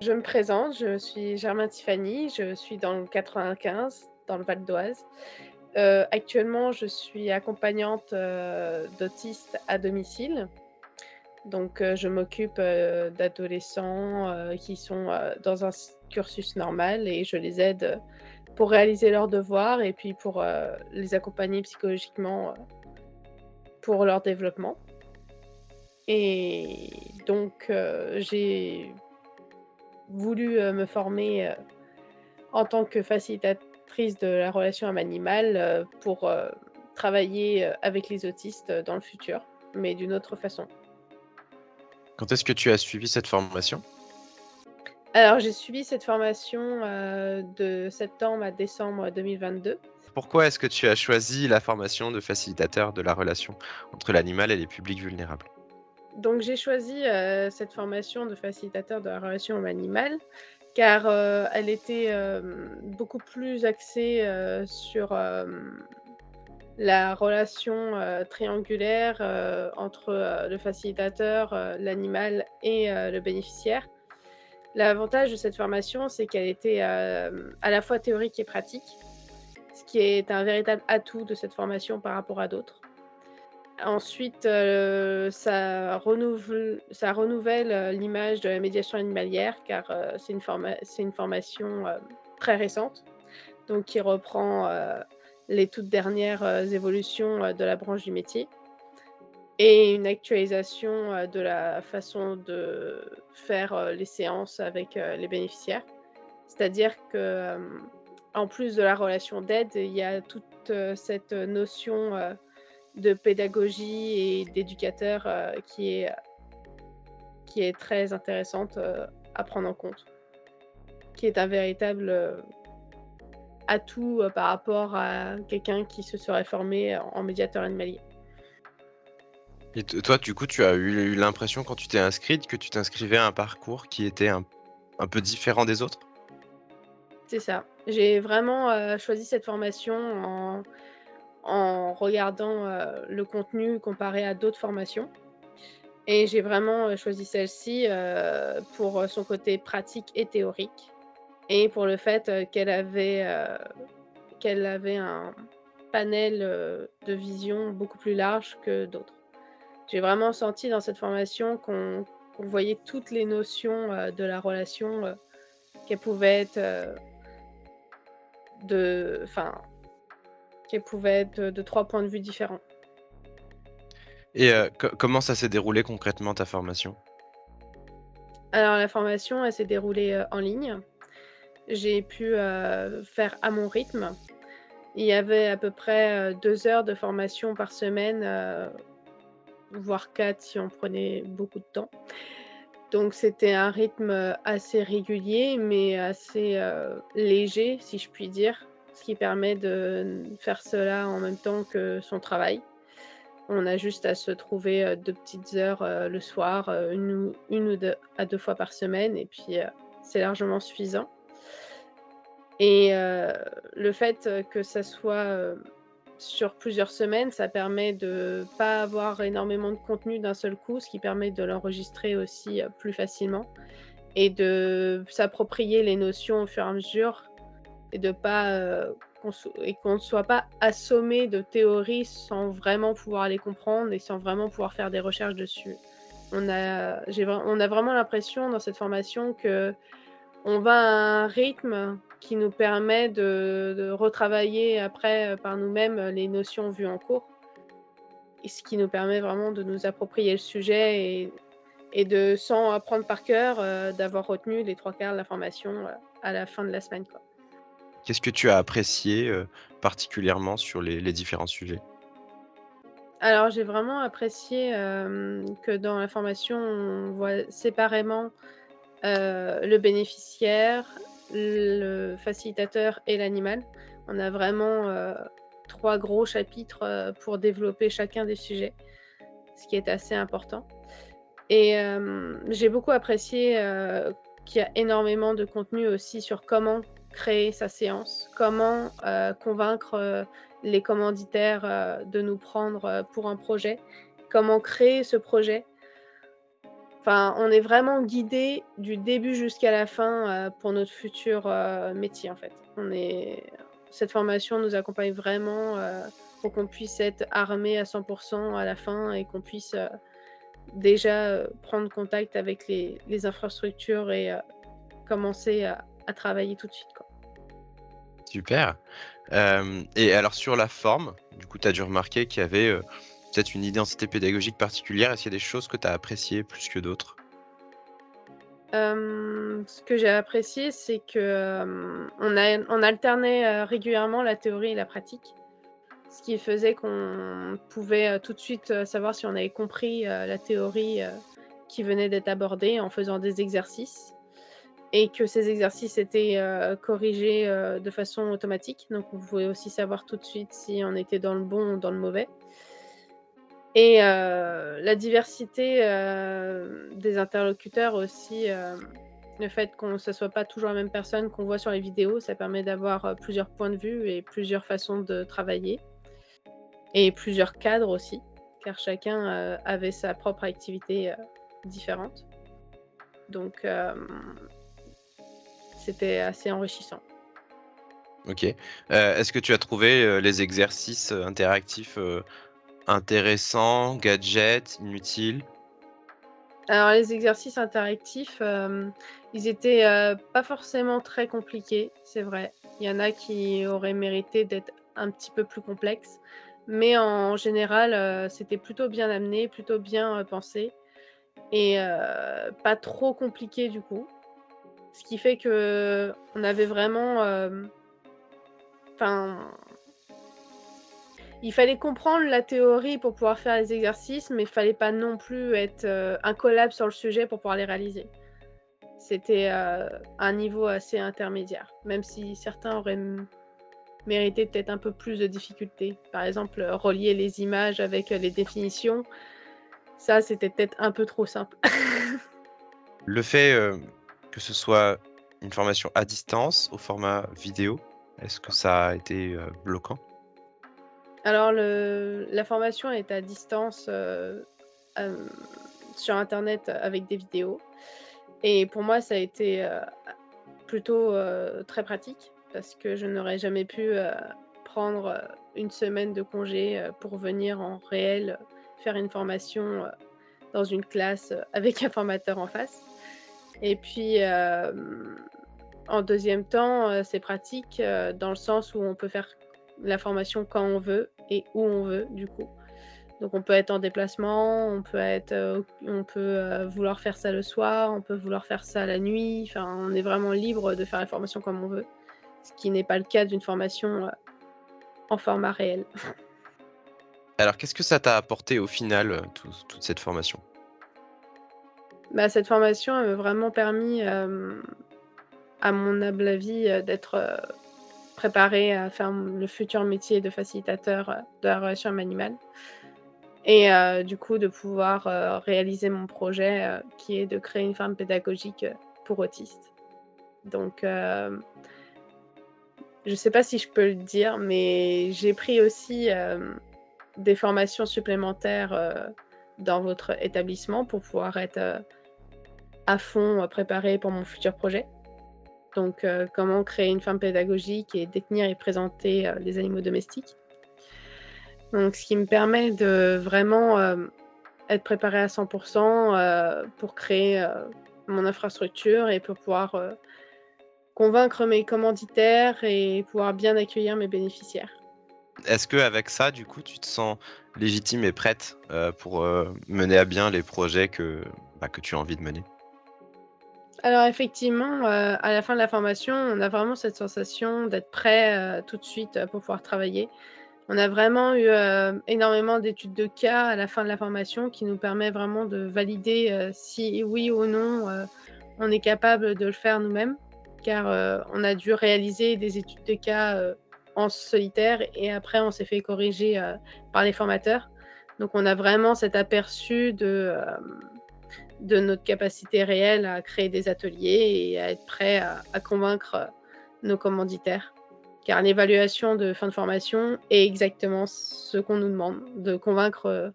Je me présente, je suis Germaine Tiffany, je suis dans le 95, dans le Val d'Oise. Actuellement, je suis accompagnante, d'autistes à domicile. Donc, je m'occupe, d'adolescents, qui sont, dans un cursus normal et je les aide, pour réaliser leurs devoirs et puis pour, les accompagner psychologiquement, pour leur développement. Et donc, j'ai voulu, me former, en tant que facilitatrice de la relation homme-animal, pour, travailler, avec les autistes, dans le futur, mais d'une autre façon. Quand est-ce que tu as suivi cette formation? Alors j'ai suivi cette formation, de septembre à décembre 2022. Pourquoi est-ce que tu as choisi la formation de facilitateur de la relation entre l'animal et les publics vulnérables? Donc j'ai choisi, cette formation de facilitateur de la relation homme-animal car, elle était, beaucoup plus axée, sur, la relation, triangulaire, entre, le facilitateur, l'animal et le bénéficiaire. L'avantage de cette formation, c'est qu'elle était, à la fois théorique et pratique, ce qui est un véritable atout de cette formation par rapport à d'autres. Ensuite, ça renouvelle, l'image de la médiation animalière car, c'est une formation, très récente, donc qui reprend, les toutes dernières, évolutions, de la branche du métier et une actualisation, de la façon de faire, les séances avec, les bénéficiaires. C'est-à-dire que, en plus de la relation d'aide, il y a toute, cette notion, de pédagogie et d'éducateur, qui est très intéressante, à prendre en compte, qui est un véritable, atout, par rapport à quelqu'un qui se serait formé en médiateur animalier. Et toi, du coup, tu as eu l'impression quand tu t'es inscrite que tu t'inscrivais à un parcours qui était un peu différent des autres? C'est ça. J'ai vraiment, choisi cette formation en regardant, le contenu comparé à d'autres formations et j'ai vraiment, choisi celle-ci, pour, son côté pratique et théorique et pour le fait, qu'elle avait un panel, de vision beaucoup plus large que d'autres. J'ai vraiment senti dans cette formation qu'on voyait toutes les notions, de la relation, qu'elles pouvaient être, de enfin, qu'elles pouvaient être de 3 points de vue différents. Et comment ça s'est déroulé concrètement ta formation? Alors la formation, elle s'est déroulée, en ligne. J'ai pu, faire à mon rythme. Il y avait à peu près, 2 heures de formation par semaine, voire 4 si on prenait beaucoup de temps. Donc c'était un rythme, assez régulier, mais assez, léger, si je puis dire, ce qui permet de faire cela en même temps que son travail. On a juste à se trouver, 2 petites heures, le soir, 1 ou 2 à 2 fois par semaine et puis, c'est largement suffisant et le fait, que ça soit, sur plusieurs semaines, ça permet de pas avoir énormément de contenu d'un seul coup, ce qui permet de l'enregistrer aussi, plus facilement et de s'approprier les notions au fur et à mesure et de pas, qu'on ne soit pas assommé de théories sans vraiment pouvoir les comprendre et sans vraiment pouvoir faire des recherches dessus. On a vraiment l'impression dans cette formation qu'on va à un rythme qui nous permet de retravailler après, par nous-mêmes, les notions vues en cours et ce qui nous permet vraiment de nous approprier le sujet et de sans apprendre par cœur, d'avoir retenu les 3/4 de la formation, à la fin de la semaine, quoi. Qu'est-ce que tu as apprécié, particulièrement sur les différents sujets? Alors j'ai vraiment apprécié, que dans la formation, on voit séparément, le bénéficiaire, le facilitateur et l'animal. On a vraiment, 3 gros chapitres, pour développer chacun des sujets, ce qui est assez important et j'ai beaucoup apprécié, qu'il y a énormément de contenu aussi sur comment créer sa séance, comment, convaincre, les commanditaires, de nous prendre, pour un projet, comment créer ce projet Enfin, on est vraiment guidé du début jusqu'à la fin, pour notre futur, métier, en fait. Cette formation nous accompagne vraiment, pour qu'on puisse être armé à 100 à la fin et qu'on puisse, déjà, prendre contact avec les infrastructures et commencer à travailler tout de suite, quoi. Super. Et alors sur la forme, du coup, tu as dû remarquer qu'il y avait, peut-être une identité pédagogique particulière. Est-ce qu'il y a des choses que tu as appréciées plus que d'autres? Ce que j'ai apprécié, c'est que, on alternait, régulièrement la théorie et la pratique. Ce qui faisait qu'on pouvait, tout de suite, savoir si on avait compris, la théorie, qui venait d'être abordée en faisant des exercices et que ces exercices étaient, corrigés, de façon automatique. Donc on pouvait aussi savoir tout de suite si on était dans le bon ou dans le mauvais et la diversité, des interlocuteurs aussi, le fait qu'on ce soit pas toujours la même personne qu'on voit sur les vidéos, ça permet d'avoir, plusieurs points de vue et plusieurs façons de travailler. Et plusieurs cadres aussi, car chacun, avait sa propre activité, différente. Donc c'était assez enrichissant. OK. Est-ce que tu as trouvé, les exercices, interactifs, intéressants, gadgets, inutiles? Alors les exercices interactifs, ils étaient, pas forcément très compliqués, c'est vrai. Il y en a qui auraient mérité d'être un petit peu plus complexes, mais en général, c'était plutôt bien amené, plutôt bien, pensé et pas trop compliqué du coup. Ce qui fait qu'on avait vraiment, enfin, il fallait comprendre la théorie pour pouvoir faire les exercices, mais il fallait pas non plus être, incollable sur le sujet pour pouvoir les réaliser. C'était, un niveau assez intermédiaire, même si certains auraient mérité peut-être un peu plus de difficulté. Par exemple, relier les images avec, les définitions, ça c'était peut-être un peu trop simple. Le fait, que ce soit une formation à distance, au format vidéo, est-ce que ça a été, bloquant? Alors la formation est à distance, hem, sur internet avec des vidéos et pour moi ça a été, plutôt, très pratique parce que je n'aurais jamais pu, prendre, 1 semaine de congé, pour venir en réel, faire une formation, dans une classe, avec un formateur en face et puis, en deuxième temps, c'est pratique, dans le sens où on peut faire la formation quand on veut et où on veut du coup. Donc on peut être en déplacement, on peut, vouloir faire ça le soir, on peut vouloir faire ça la nuit, enfin on est vraiment libre de faire la formation comme on veut, ce qui n'est pas le cas d'une formation, en format réel. Alors qu'est-ce que ça t'a apporté au final, toute cette formation? Bah, cette formation, elle m'a vraiment permis, à mon humble avis, d'être, préparée à faire le futur métier de facilitateur, de la relation homme-animal et du coup de pouvoir, réaliser mon projet, qui est de créer une ferme pédagogique, pour autistes. Donc je sais pas si je peux le dire, mais j'ai pris aussi, des formations supplémentaires, dans votre établissement pour pouvoir être, à fond, préparée pour mon futur projet. Donc comment créer une ferme pédagogique et détenir et présenter, les animaux domestiques. Donc ce qui me permet de vraiment, être préparée à 100 pour créer, mon infrastructure et pour pouvoir, convaincre mes commanditaires et pouvoir bien accueillir mes bénéficiaires. Est-ce qu'avec ça, du coup, tu te sens légitime et prête, pour, mener à bien les projets que tu as envie de mener? Alors effectivement, à la fin de la formation, on a vraiment cette sensation d'être prêt, tout de suite, pour pouvoir travailler. On a vraiment eu, énormément d'études de cas à la fin de la formation qui nous permet vraiment de valider, si oui ou non, on est capable de le faire nous-mêmes. Car, on a dû réaliser des études de cas, en solitaire et après on s'est fait corriger, par les formateurs. Donc on a vraiment cet aperçu de notre capacité réelle à créer des ateliers et à être prêt à convaincre, nos commanditaires. Car l'évaluation de fin de formation est exactement ce qu'on nous demande, de convaincre,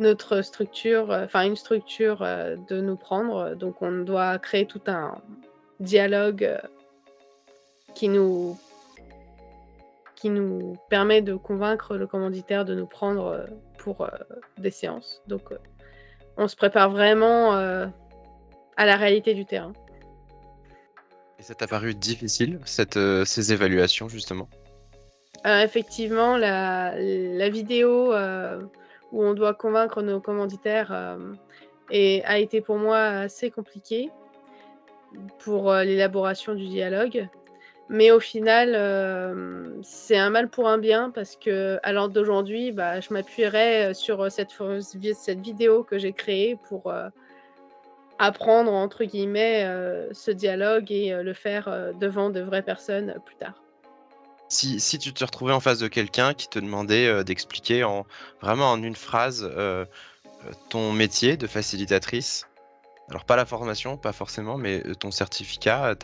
notre structure, enfin une structure, de nous prendre. Donc on doit créer tout un dialogue, qui nous qui nous permet de convaincre le commanditaire de nous prendre, pour, des séances. Donc on se prépare vraiment, à la réalité du terrain. Et ça t'a paru difficile, ces évaluations, justement? Effectivement, la vidéo, où on doit convaincre nos commanditaires, a été pour moi assez compliquée pour, l'élaboration du dialogue. Mais au final, c'est un mal pour un bien parce qu'à l'heure d'aujourd'hui, bah, je m'appuierai, sur, cette vidéo que j'ai créée pour, «apprendre» entre guillemets, ce dialogue et le faire, devant de vraies personnes, plus tard. Si tu te retrouvais en face de quelqu'un qui te demandait, d'expliquer vraiment en une phrase, ton métier de facilitatrice, alors pas la formation, pas forcément, mais, ton certificat,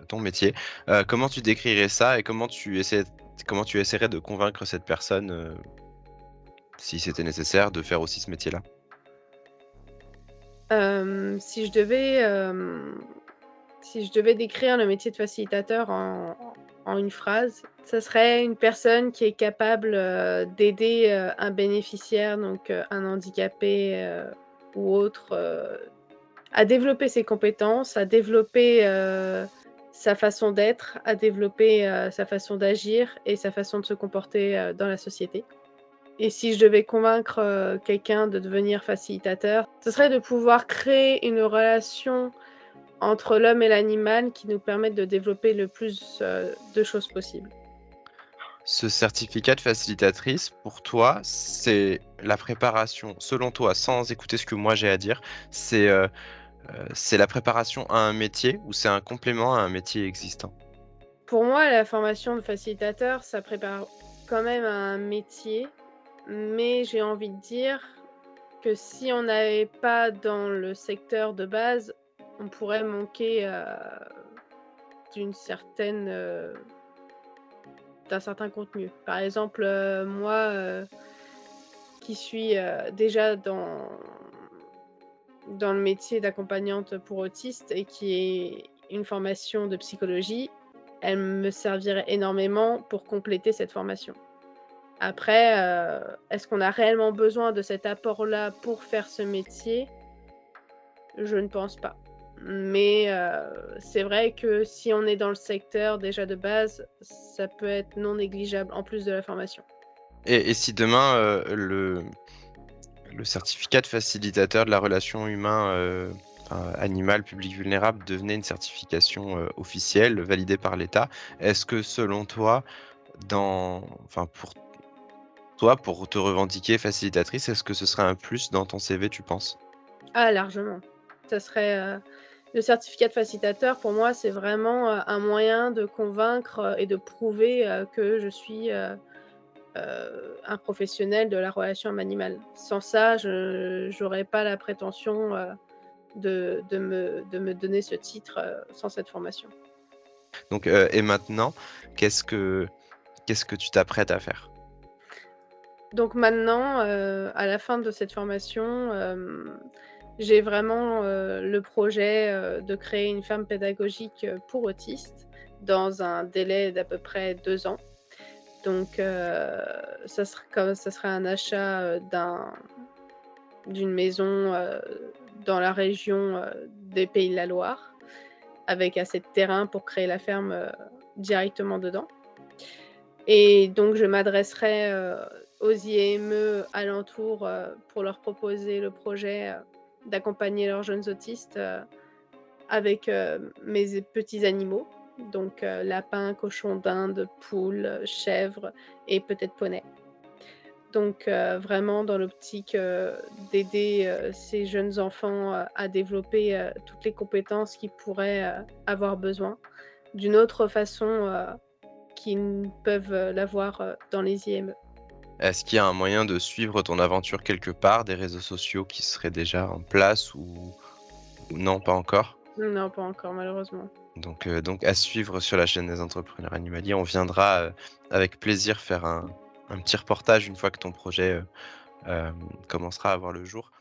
ton métier, comment tu décrirais ça et comment tu essaierais de convaincre cette personne, si c'était nécessaire, de faire aussi ce métier-là? Si je devais, décrire le métier de facilitateur en une phrase, ça serait une personne qui est capable, d'aider, un bénéficiaire, donc un handicapé, ou autre, à développer ses compétences, à développer, sa façon d'être, à développer, sa façon d'agir et sa façon de se comporter, dans la société. Et si je devais convaincre, quelqu'un de devenir facilitateur, ce serait de pouvoir créer une relation entre l'homme et l'animal qui nous permette de développer le plus, de choses possibles. Ce certificat de facilitatrice, pour toi, c'est la préparation, selon toi, sans écouter ce que moi j'ai à dire, c'est la préparation à un métier ou c'est un complément à un métier existant? Pour moi, la formation de facilitateur, ça prépare quand même à un métier, mais j'ai envie de dire que si on n'avait pas dans le secteur de base, on pourrait manquer, d'une certaine, d'un certain contenu. Par exemple, moi, qui suis, déjà dans le métier d'accompagnante pour autistes et qui ai une formation de psychologie, elle me servirait énormément pour compléter cette formation. Après, est-ce qu'on a réellement besoin de cet apport-là pour faire ce métier? Je ne pense pas. Mais, c'est vrai que si on est dans le secteur déjà de base, ça peut être non négligeable en plus de la formation. Et si demain, le certificat de facilitateur de la relation animal, public vulnérable devenait une certification, officielle, validée par l'État, est-ce que selon toi, pour toi, pour te revendiquer facilitatrice, est-ce que ce serait un plus dans ton CV, tu penses? Ah largement. Ça serait, le certificat de facilitateur pour moi, c'est vraiment, un moyen de convaincre, et de prouver, que je suis, un professionnel de la relation homme-animal. Sans ça, je j'aurais pas la prétention, de me donner ce titre, sans cette formation. Donc, et maintenant, qu'est-ce que qu'est-ce que tu t'apprêtes à faire? Donc maintenant, à la fin de cette formation, j'ai vraiment, le projet, de créer une ferme pédagogique, pour autistes dans un délai d'à peu près 2 ans. Donc, ça sera un achat, d'une maison, dans la région, des Pays de la Loire, avec assez de terrain pour créer la ferme, directement dedans. Et donc je m'adresserai, aux IME alentours, pour leur proposer le projet, d'accompagner leurs jeunes autistes, avec, mes petits animaux, donc lapins, cochons d'Inde, poules, chèvres et peut-être poneys. Donc vraiment dans l'optique, d'aider, ces jeunes enfants, à développer, toutes les compétences qu'ils pourraient, avoir besoin, d'une autre façon, qu'ils ne peuvent, l'avoir, dans les IME. Est-ce qu'il y a un moyen de suivre ton aventure quelque part, des réseaux sociaux qui seraient déjà en place ou non, pas encore? Non, pas encore malheureusement. Donc à suivre sur la chaîne des entrepreneurs animaliers. On viendra, avec plaisir faire un petit reportage une fois que ton projet, commencera à voir le jour.